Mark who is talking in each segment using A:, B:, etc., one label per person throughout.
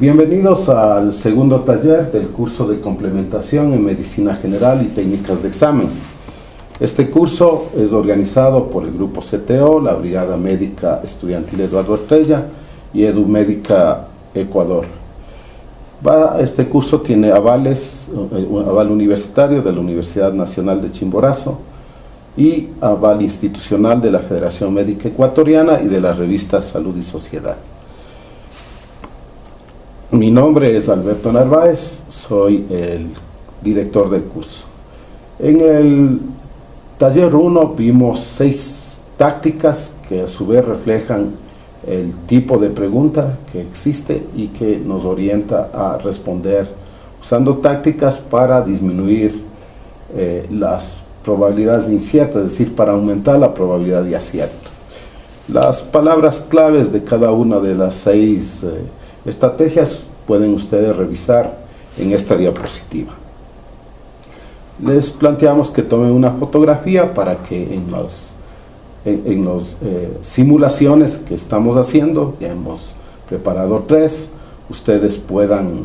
A: Bienvenidos al segundo taller del curso de complementación en Medicina General y Técnicas de Examen. Este curso es organizado por el Grupo CTO, la Brigada Médica Estudiantil Eduardo Estrella y EduMédica Ecuador. Este curso tiene un aval universitario de la Universidad Nacional de Chimborazo y aval institucional de la Federación Médica Ecuatoriana y de la revista Salud y Sociedad. Mi nombre es Alberto Narváez, soy el director del curso. En el taller 1 vimos 6 tácticas que a su vez reflejan el tipo de pregunta que existe y que nos orienta a responder usando tácticas para disminuir las probabilidades inciertas, es decir, para aumentar la probabilidad de acierto. Las palabras claves de cada una de las 6 estrategias pueden ustedes revisar en esta diapositiva. Les planteamos que tomen una fotografía para que en las simulaciones que estamos haciendo, ya hemos preparado 3, ustedes puedan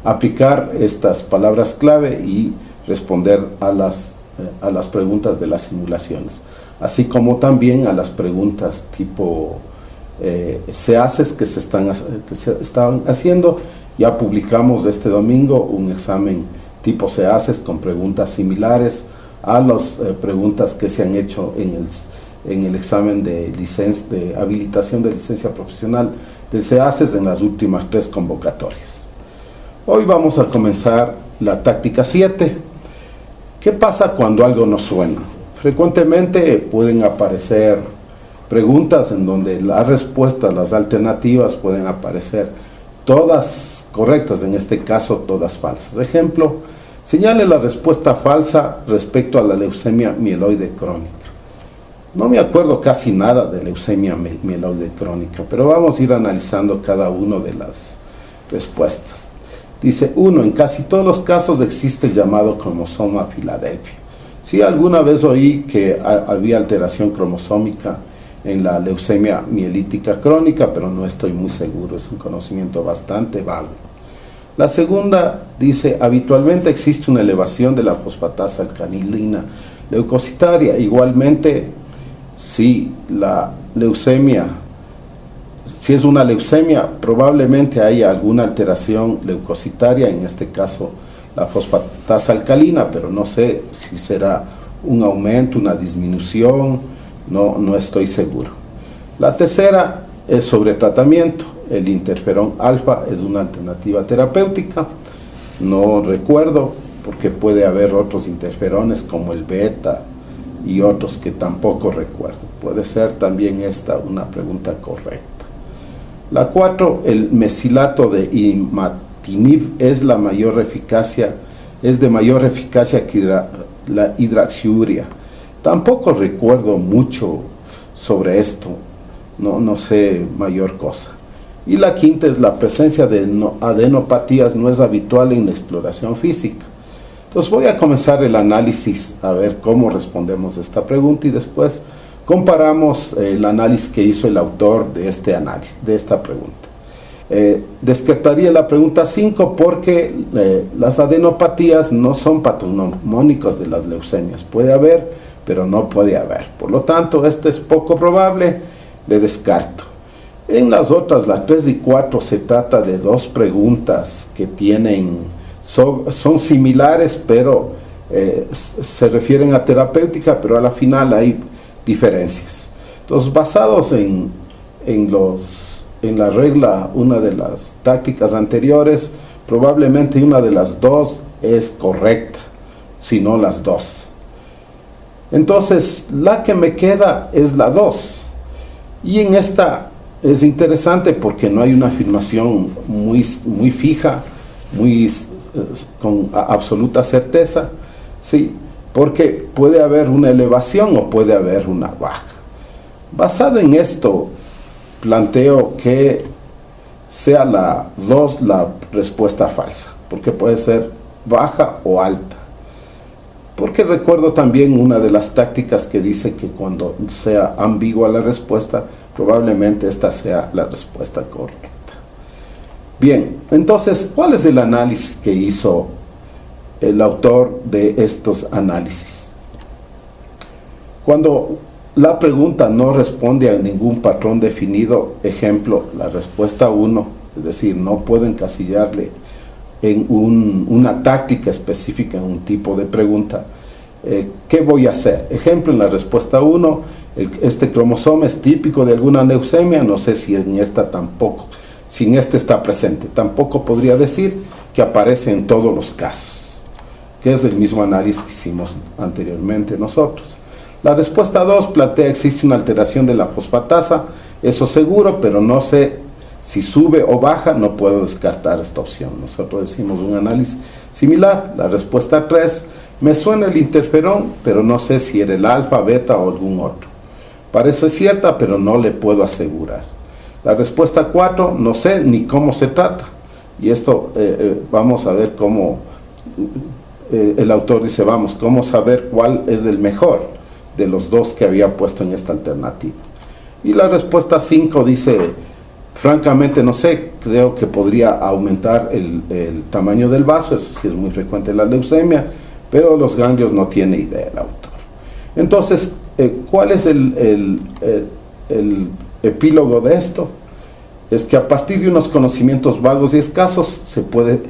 A: aplicar estas palabras clave y responder a las preguntas de las simulaciones, así como también a las preguntas tipo SEACES que se están haciendo. Ya publicamos este domingo un examen tipo SEACES con preguntas similares a las preguntas que se han hecho en el examen de habilitación de licencia profesional del SEACES en las últimas 3 convocatorias. Hoy vamos a comenzar la táctica 7. ¿Qué pasa cuando algo no suena? Frecuentemente pueden aparecer preguntas en donde las respuestas, las alternativas pueden aparecer todas correctas, en este caso todas falsas. Ejemplo, señale la respuesta falsa respecto a la leucemia mieloide crónica. No me acuerdo casi nada de leucemia mieloide crónica, pero vamos a ir analizando cada una de las respuestas. Dice 1. En casi todos los casos existe el llamado cromosoma Filadelfia. Sí, alguna vez oí que había alteración cromosómica en la leucemia mielítica crónica, pero no estoy muy seguro, es un conocimiento bastante vago. La segunda dice, habitualmente existe una elevación de la fosfatasa alcanilina leucocitaria. Igualmente, si es una leucemia, probablemente haya alguna alteración leucocitaria, en este caso la fosfatasa alcalina, pero no sé si será un aumento, una disminución, no estoy seguro. La tercera es sobre tratamiento. El interferón alfa es una alternativa terapéutica. No recuerdo, porque puede haber otros interferones como el beta y otros que tampoco recuerdo. Puede ser también esta una pregunta correcta. La 4, el mesilato de imatinib es de mayor eficacia que la hidraxiuria. Tampoco recuerdo mucho sobre esto, no sé mayor cosa. Y la 5 es la presencia de adenopatías no es habitual en la exploración física. Entonces voy a comenzar el análisis a ver cómo respondemos esta pregunta y después comparamos el análisis que hizo el autor de esta pregunta. Descartaría la pregunta 5 porque las adenopatías no son patognomónicos de las leucemias. Puede haber, pero no puede haber. Por lo tanto, este es poco probable, le descarto. En las otras, las 3 y 4, se trata de 2 preguntas que son similares, pero se refieren a terapéutica, pero a la final hay diferencias. Entonces, basados en la regla, una de las tácticas anteriores, probablemente una de las 2 es correcta, si no las 2. Entonces, la que me queda es la 2. Y en esta es interesante porque no hay una afirmación muy fija, con absoluta certeza, ¿sí? Porque puede haber una elevación o puede haber una baja. Basado en esto, planteo que sea la 2 la respuesta falsa, porque puede ser baja o alta. Porque recuerdo también una de las tácticas que dice que cuando sea ambigua la respuesta, probablemente esta sea la respuesta correcta. Bien, entonces, ¿cuál es el análisis que hizo el autor de estos análisis? Cuando la pregunta no responde a ningún patrón definido, ejemplo, la respuesta 1, es decir, no puedo encasillarle en una táctica específica, en un tipo de pregunta, ¿qué voy a hacer? Ejemplo, en la respuesta 1, este cromosoma es típico de alguna leucemia, no sé si en esta tampoco, si en este está presente, tampoco podría decir que aparece en todos los casos, que es el mismo análisis que hicimos anteriormente nosotros. La respuesta 2 plantea existe una alteración de la fosfatasa, eso seguro, pero no sé si sube o baja, no puedo descartar esta opción. Nosotros decimos un análisis similar. La respuesta 3, me suena el interferón, pero no sé si era el alfa, beta o algún otro. Parece cierta, pero no le puedo asegurar. La respuesta 4, no sé ni cómo se trata. Y esto vamos a ver cómo el autor dice, vamos, cómo saber cuál es el mejor de los dos que había puesto en esta alternativa. Y la respuesta 5 dice, francamente no sé, creo que podría aumentar el tamaño del vaso, eso sí es muy frecuente en la leucemia, pero los ganglios no tiene idea el autor. Entonces, ¿cuál es el epílogo de esto? Es que a partir de unos conocimientos vagos y escasos se puede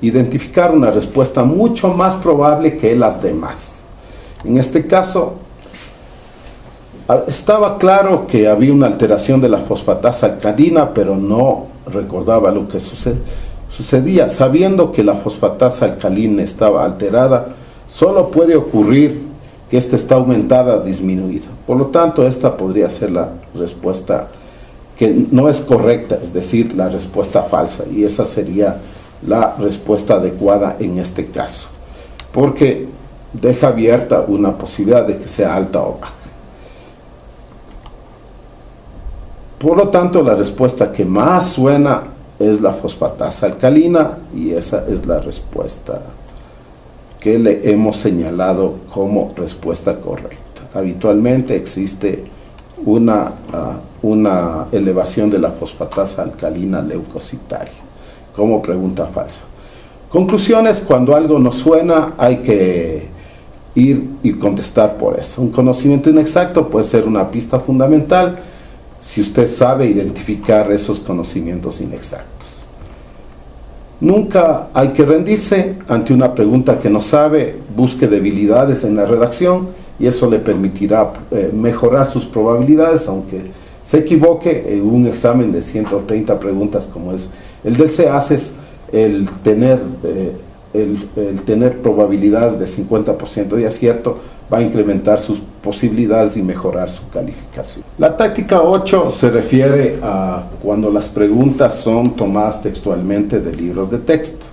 A: identificar una respuesta mucho más probable que las demás. En este caso, estaba claro que había una alteración de la fosfatasa alcalina, pero no recordaba lo que sucedía. Sabiendo que la fosfatasa alcalina estaba alterada, solo puede ocurrir que esta está aumentada o disminuida. Por lo tanto, esta podría ser la respuesta que no es correcta, es decir, la respuesta falsa, y esa sería la respuesta adecuada en este caso, porque deja abierta una posibilidad de que sea alta o baja. Por lo tanto, la respuesta que más suena es la fosfatasa alcalina, y esa es la respuesta que le hemos señalado como respuesta correcta. Habitualmente existe una elevación de la fosfatasa alcalina leucocitaria, como pregunta falsa. Conclusiones: cuando algo no suena, hay que ir y contestar por eso. Un conocimiento inexacto puede ser una pista fundamental si usted sabe identificar esos conocimientos inexactos. Nunca hay que rendirse ante una pregunta que no sabe. Busque debilidades en la redacción y eso le permitirá mejorar sus probabilidades, aunque se equivoque en un examen de 130 preguntas como es el del CEACES. El tener probabilidades de 50% de acierto va a incrementar sus posibilidades y mejorar su calificación. La táctica 8 se refiere a cuando las preguntas son tomadas textualmente de libros de texto.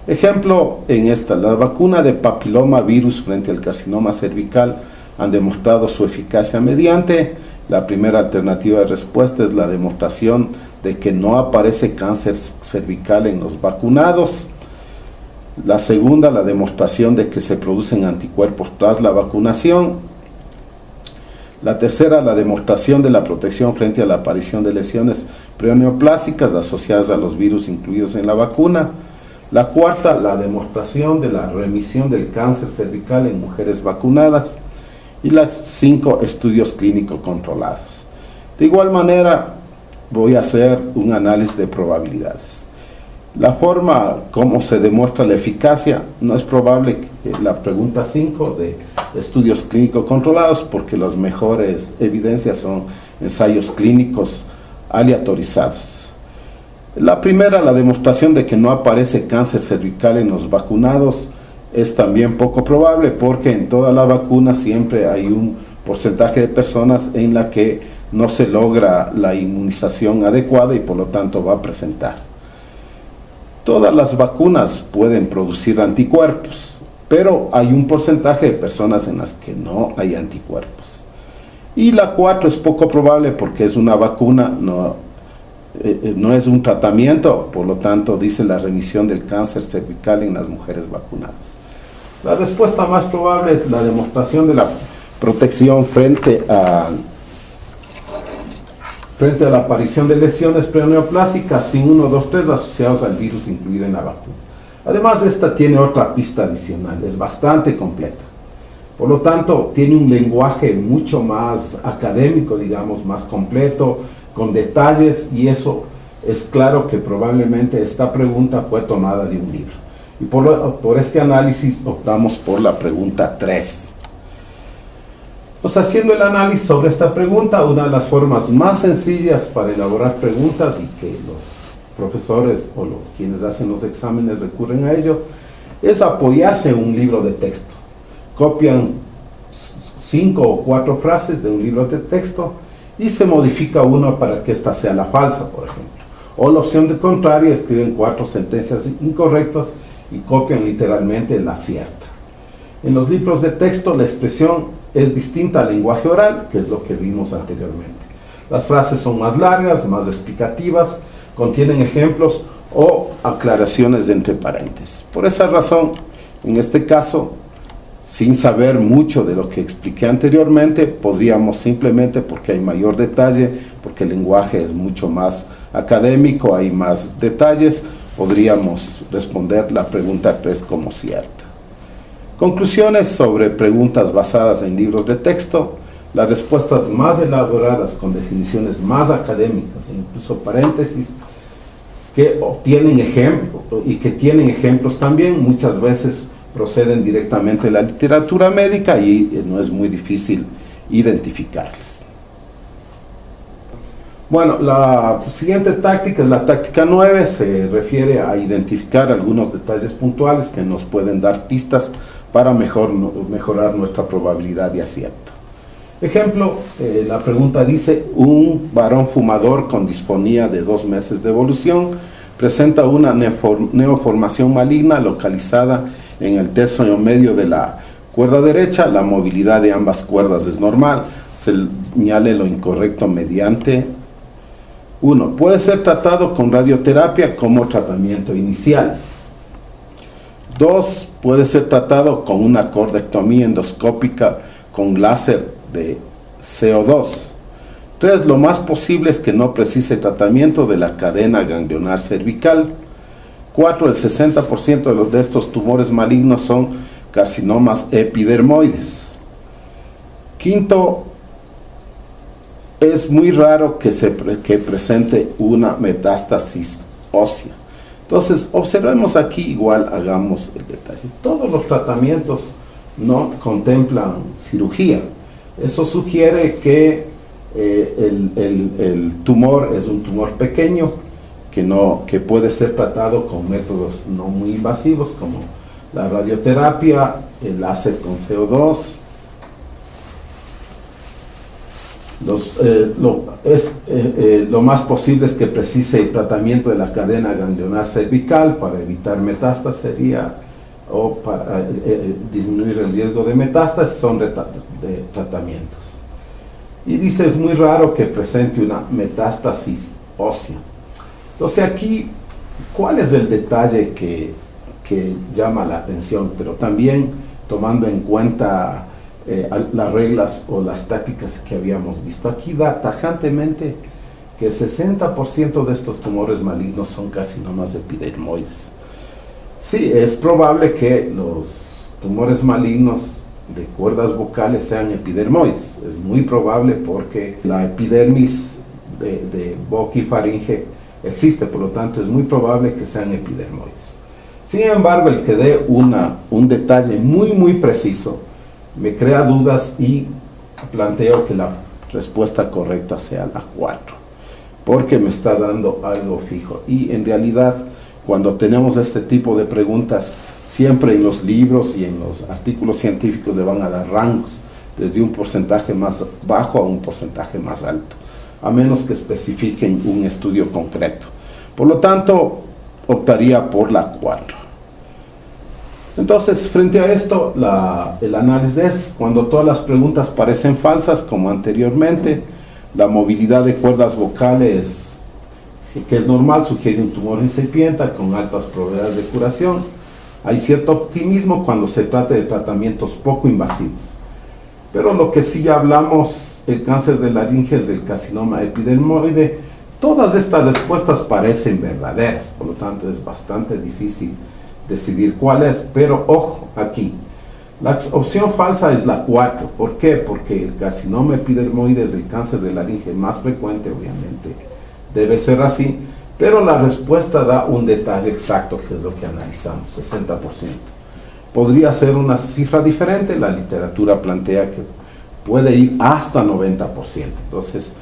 A: Ejemplo en esta: la vacuna de papiloma virus frente al carcinoma cervical han demostrado su eficacia mediante. La primera alternativa de respuesta es la demostración de que no aparece cáncer cervical en los vacunados. La segunda, la demostración de que se producen anticuerpos tras la vacunación. La tercera, la demostración de la protección frente a la aparición de lesiones preneoplásicas asociadas a los virus incluidos en la vacuna. La cuarta, la demostración de la remisión del cáncer cervical en mujeres vacunadas. Y las 5, estudios clínicos controlados. De igual manera, voy a hacer un análisis de probabilidades. La forma como se demuestra la eficacia, no es probable que la pregunta 5 de estudios clínicos controlados, porque las mejores evidencias son ensayos clínicos aleatorizados. La primera, la demostración de que no aparece cáncer cervical en los vacunados, es también poco probable, porque en toda la vacuna siempre hay un porcentaje de personas en la que no se logra la inmunización adecuada y por lo tanto va a presentar. Todas las vacunas pueden producir anticuerpos, pero hay un porcentaje de personas en las que no hay anticuerpos. Y la 4 es poco probable porque es una vacuna, no es un tratamiento, por lo tanto dice la remisión del cáncer cervical en las mujeres vacunadas. La respuesta más probable es la demostración de la protección frente frente a la aparición de lesiones preneoplásicas sin 1, 2, 3 asociados al virus incluido en la vacuna. Además, esta tiene otra pista adicional, es bastante completa. Por lo tanto, tiene un lenguaje mucho más académico, digamos, más completo, con detalles, y eso es claro que probablemente esta pregunta fue tomada de un libro. Y por este análisis optamos por la pregunta 3. Pues haciendo el análisis sobre esta pregunta, una de las formas más sencillas para elaborar preguntas y que los profesores o quienes hacen los exámenes recurren a ello, es apoyarse en un libro de texto. Copian 5 o 4 frases de un libro de texto y se modifica una para que ésta sea la falsa, por ejemplo. O la opción de contraria, escriben 4 sentencias incorrectas y copian literalmente la cierta. En los libros de texto la expresión es distinta al lenguaje oral, que es lo que vimos anteriormente. Las frases son más largas, más explicativas, contienen ejemplos o aclaraciones entre paréntesis. Por esa razón, en este caso, sin saber mucho de lo que expliqué anteriormente, podríamos simplemente, porque hay mayor detalle, porque el lenguaje es mucho más académico, hay más detalles, podríamos responder la pregunta 3 como cierta. Conclusiones sobre preguntas basadas en libros de texto. Las respuestas más elaboradas con definiciones más académicas e incluso paréntesis que obtienen ejemplos y que tienen ejemplos también, muchas veces proceden directamente de la literatura médica y no es muy difícil identificarlas. Bueno, la siguiente táctica es la táctica 9, se refiere a identificar algunos detalles puntuales que nos pueden dar pistas para mejorar nuestra probabilidad de acierto. Ejemplo, la pregunta dice: un varón fumador con disfonía de 2 meses de evolución presenta una neoformación maligna localizada en el tercio medio de la cuerda derecha. La movilidad de ambas cuerdas es normal. Señale lo incorrecto mediante 1. Puede ser tratado con radioterapia como tratamiento inicial. 2. Puede ser tratado con una cordectomía endoscópica con láser de CO2. 3. Lo más posible es que no precise tratamiento de la cadena ganglionar cervical. 4. El 60% de estos tumores malignos son carcinomas epidermoides. 5. Es muy raro que presente una metástasis ósea. Entonces, observemos aquí, igual hagamos el detalle. Todos los tratamientos no contemplan cirugía. Eso sugiere que el tumor es un tumor pequeño que puede ser tratado con métodos no muy invasivos como la radioterapia, el láser con CO2. Lo más posible es que precise el tratamiento de la cadena ganglionar cervical para evitar metástasis o para disminuir el riesgo de metástasis, son de tratamientos. Y dice, es muy raro que presente una metástasis ósea. Entonces aquí, ¿cuál es el detalle que llama la atención? Pero también tomando en cuenta las reglas o las tácticas que habíamos visto. Aquí da tajantemente que el 60% de estos tumores malignos son carcinomas epidermoides. Sí, es probable que los tumores malignos de cuerdas vocales sean epidermoides. Es muy probable porque la epidermis de boca y faringe existe, por lo tanto es muy probable que sean epidermoides. Sin embargo, el que dé un detalle muy preciso me crea dudas y planteo que la respuesta correcta sea la 4, porque me está dando algo fijo. Y en realidad, cuando tenemos este tipo de preguntas, siempre en los libros y en los artículos científicos le van a dar rangos, desde un porcentaje más bajo a un porcentaje más alto, a menos que especifiquen un estudio concreto. Por lo tanto, optaría por la 4. Entonces, frente a esto, el análisis es cuando todas las preguntas parecen falsas, como anteriormente. La movilidad de cuerdas vocales, que es normal, sugiere un tumor incipiente con altas probabilidades de curación. Hay cierto optimismo cuando se trata de tratamientos poco invasivos. Pero lo que sí ya hablamos el cáncer de laringe del carcinoma epidermoide, todas estas respuestas parecen verdaderas, por lo tanto es bastante difícil decidir cuál es, pero ojo aquí, la opción falsa es la 4. ¿Por qué? Porque el carcinoma epidermoide es el cáncer de laringe más frecuente, obviamente debe ser así, pero la respuesta da un detalle exacto, que es lo que analizamos, 60%. Podría ser una cifra diferente, la literatura plantea que puede ir hasta 90%. Entonces,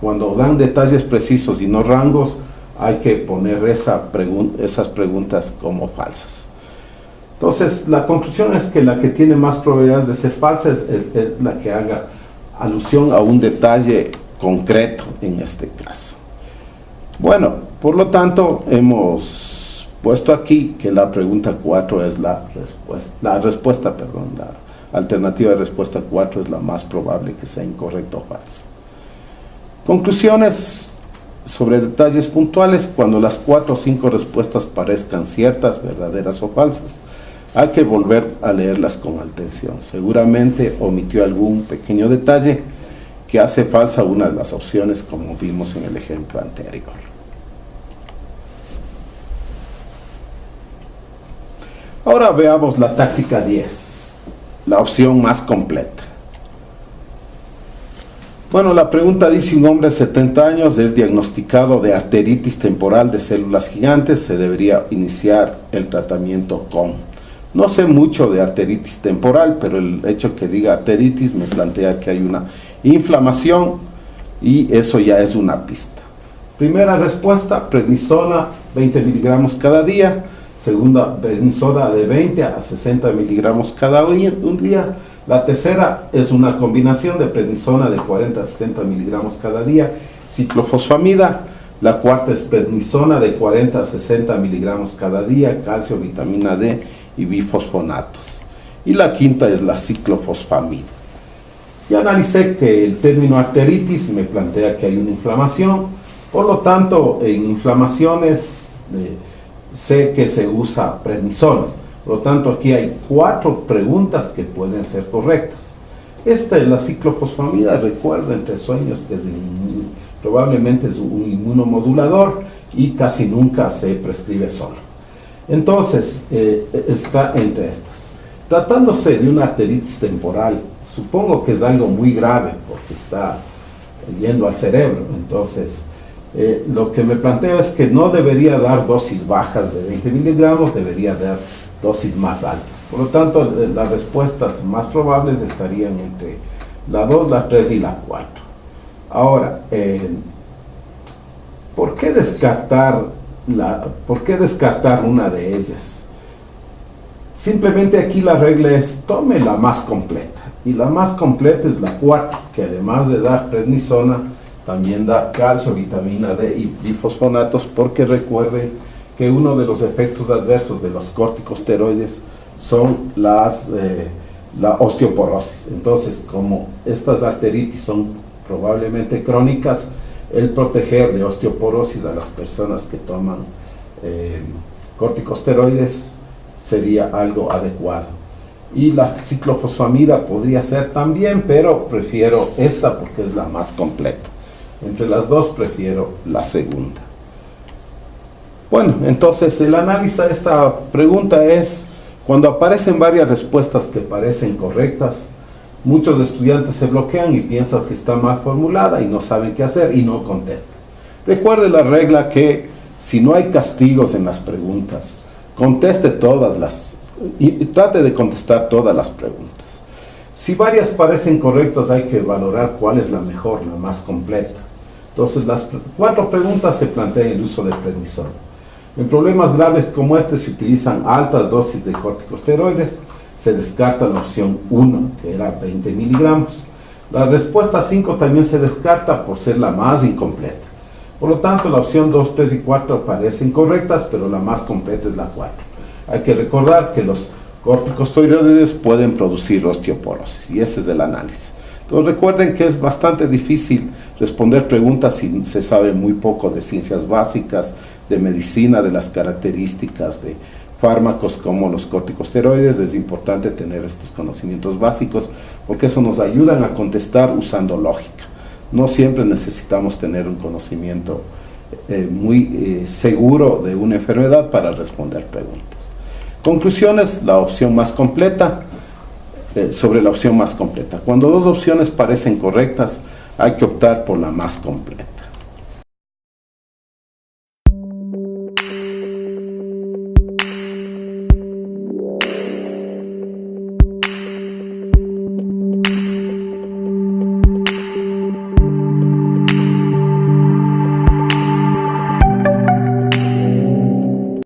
A: cuando dan detalles precisos y no rangos, hay que poner esas preguntas como falsas. Entonces, la conclusión es que la que tiene más probabilidades de ser falsa es la que haga alusión a un detalle concreto en este caso. Bueno, por lo tanto, hemos puesto aquí que la pregunta 4 es la alternativa de respuesta 4 es la más probable que sea incorrecta o falsa. Conclusiones sobre detalles puntuales: cuando las 4 o 5 respuestas parezcan ciertas, verdaderas o falsas, hay que volver a leerlas con atención. Seguramente omitió algún pequeño detalle que hace falsa una de las opciones, como vimos en el ejemplo anterior. Ahora veamos la táctica 10, la opción más completa. Bueno, la pregunta dice: un hombre de 70 años es diagnosticado de arteritis temporal de células gigantes, se debería iniciar el tratamiento con. No sé mucho de arteritis temporal, pero el hecho que diga arteritis me plantea que hay una inflamación y eso ya es una pista. Primera respuesta: prednisona 20 miligramos cada día. Segunda, prednisona de 20 a 60 miligramos cada día. La tercera es una combinación de prednisona de 40 a 60 miligramos cada día, ciclofosfamida. La cuarta es prednisona de 40 a 60 miligramos cada día, calcio, vitamina D y bifosfonatos. Y la quinta es la ciclofosfamida. Ya analicé que el término arteritis me plantea que hay una inflamación, por lo tanto, en inflamaciones sé que se usa prednisona. Por lo tanto, aquí hay 4 preguntas que pueden ser correctas. Esta es la ciclofosfamida, recuerdo entre sueños que probablemente es un inmunomodulador y casi nunca se prescribe solo. Entonces, está entre estas. Tratándose de una arteritis temporal, supongo que es algo muy grave porque está yendo al cerebro. Entonces, lo que me planteo es que no debería dar dosis bajas de 20 miligramos, debería dar dosis más altas. Por lo tanto, las respuestas más probables estarían entre la 2, la 3 y la 4. Ahora, ¿por qué descartar una de ellas? Simplemente aquí la regla es: tome la más completa. Y la más completa es la 4, que además de dar prednisona, también da calcio, vitamina D y bifosfonatos, porque recuerden que uno de los efectos adversos de los corticosteroides son la osteoporosis. Entonces, como estas arteritis son probablemente crónicas, el proteger de osteoporosis a las personas que toman corticosteroides sería algo adecuado. Y la ciclofosfamida podría ser también, pero prefiero esta porque es la más completa. Entre las dos prefiero la segunda. Bueno, entonces el análisis de esta pregunta es: cuando aparecen varias respuestas que parecen correctas, muchos estudiantes se bloquean y piensan que está mal formulada y no saben qué hacer y no contestan. Recuerde la regla que si no hay castigos en las preguntas, conteste todas y trate de contestar todas las preguntas. Si varias parecen correctas, hay que valorar cuál es la mejor, la más completa. Entonces, las 4 preguntas se plantean el uso de prednisona. En problemas graves como este se utilizan altas dosis de corticosteroides. Se descarta la opción 1, que era 20 miligramos. La respuesta 5 también se descarta por ser la más incompleta. Por lo tanto, la opción 2, 3 y 4 parecen correctas, pero la más completa es la 4. Hay que recordar que los corticosteroides pueden producir osteoporosis, y ese es el análisis. Entonces recuerden que es bastante difícil responder preguntas si se sabe muy poco de ciencias básicas, de medicina, de las características de fármacos como los corticosteroides, es importante tener estos conocimientos básicos porque eso nos ayudan a contestar usando lógica. No siempre necesitamos tener un conocimiento muy seguro de una enfermedad para responder preguntas. Conclusiones, la opción más completa, sobre la opción más completa. Cuando dos opciones parecen correctas, hay que optar por la más completa.